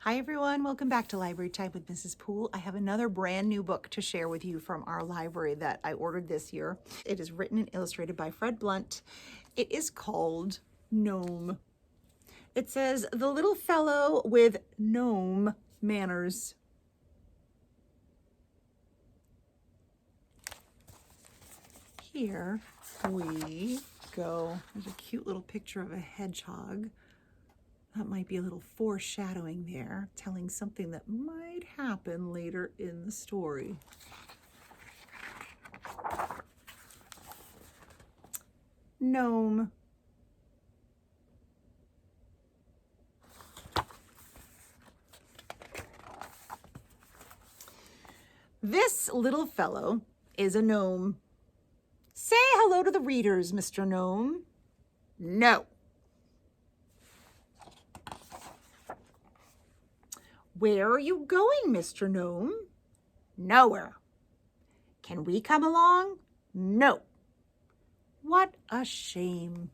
Hi everyone, welcome back to Library Time with Mrs. Poole. I have another brand new book to share with you from our library that I ordered this year. It is written and illustrated by Fred Blunt. It is called Gnome. It says, the little fellow with gnome manners. Here we go. There's a cute little picture of a hedgehog. That might be a little foreshadowing there, telling something that might happen later in the story. Gnome. This little fellow is a gnome. Say hello to the readers, Mr. Gnome. No. Where are you going, Mr. Gnome? Nowhere. Can we come along? No. What a shame.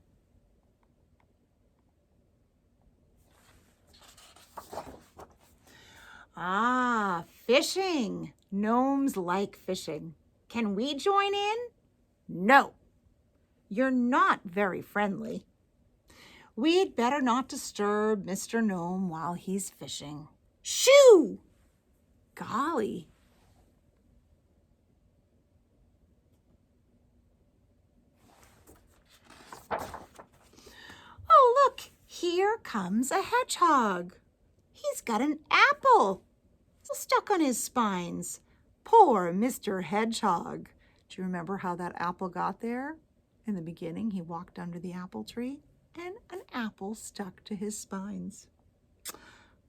Ah, fishing. Gnomes like fishing. Can we join in? No. You're not very friendly. We'd better not disturb Mr. Gnome while he's fishing. Shoo! Golly. Oh, look, here comes a hedgehog. He's got an apple stuck on his spines. Poor Mr. Hedgehog. Do you remember how that apple got there? In the beginning, he walked under the apple tree and an apple stuck to his spines.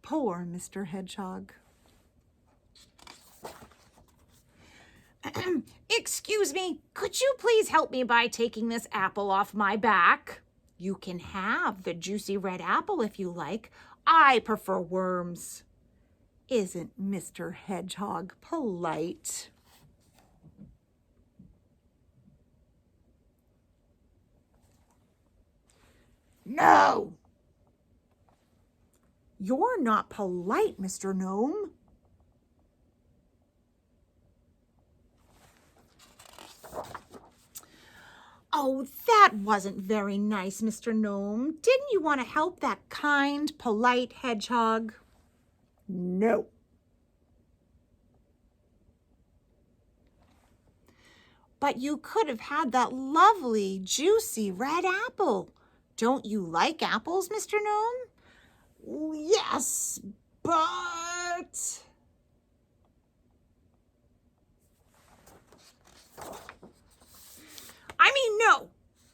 Poor Mr. Hedgehog. Excuse me, could you please help me by taking this apple off my back? You can have the juicy red apple if you like. I prefer worms. Isn't Mr. Hedgehog polite? No! You're not polite, Mr. Gnome. Oh, that wasn't very nice, Mr. Gnome. Didn't you want to help that kind, polite hedgehog? No. But you could have had that lovely, juicy red apple. Don't you like apples, Mr. Gnome? Yes, but...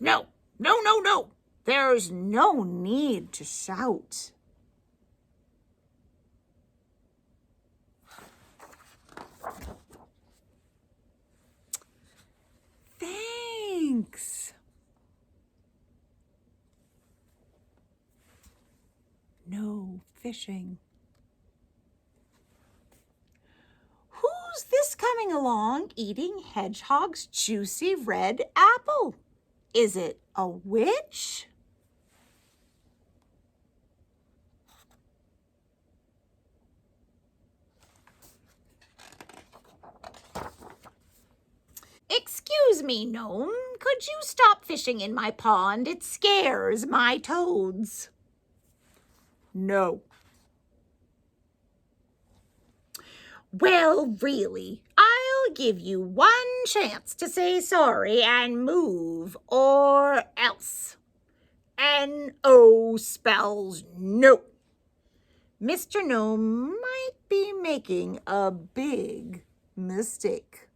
No. There's no need to shout. Thanks. No fishing. Who's this coming along eating Hedgehog's juicy red apple? Is it a witch? Excuse me, Gnome. Could you stop fishing in my pond? It scares my toads. No. Well, really, I'll give you one chance to say sorry and move, or else. N-O spells no. Mr. Gnome might be making a big mistake.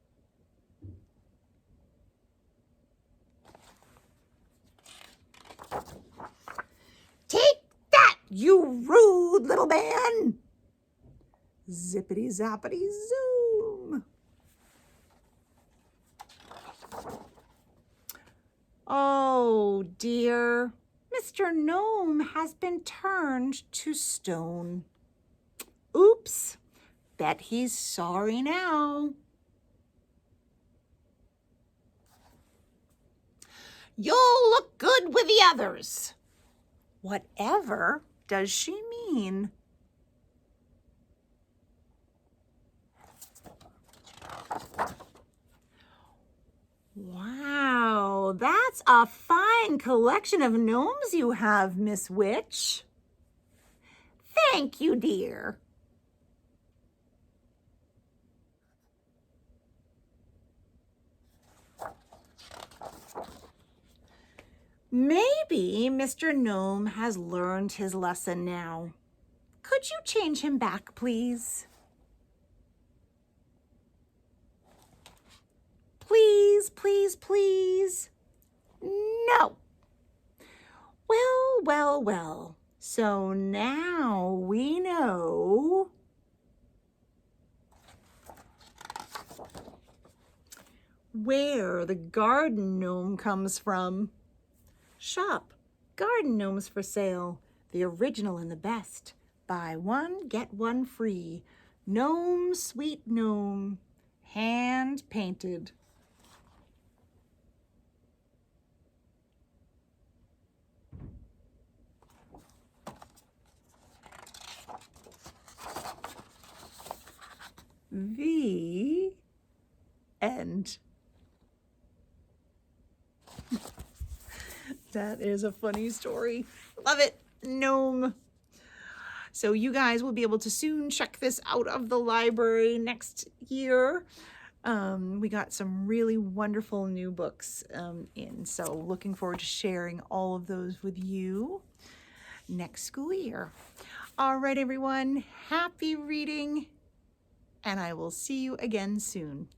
Take that, you rude little man! Zippity zappity zoom. Oh dear, Mr. Gnome has been turned to stone. Oops, bet he's sorry now. You'll look good with the others. Whatever does she mean? Wow, that's a fine collection of gnomes you have, Miss Witch. Thank you, dear. Maybe Mr. Gnome has learned his lesson now. Could you change him back, please? Please, please, please. No. Well, well, well. So now we know where the garden gnome comes from. Shop, garden gnomes for sale, the original and the best. Buy one, get one free. Gnome, sweet gnome, hand painted. The end. That is a funny story. Love it. Gnome. So you guys will be able to soon check this out of the library next year. We got some really wonderful new books in. So looking forward to sharing all of those with you next school year. All right, everyone. Happy reading. And I will see you again soon.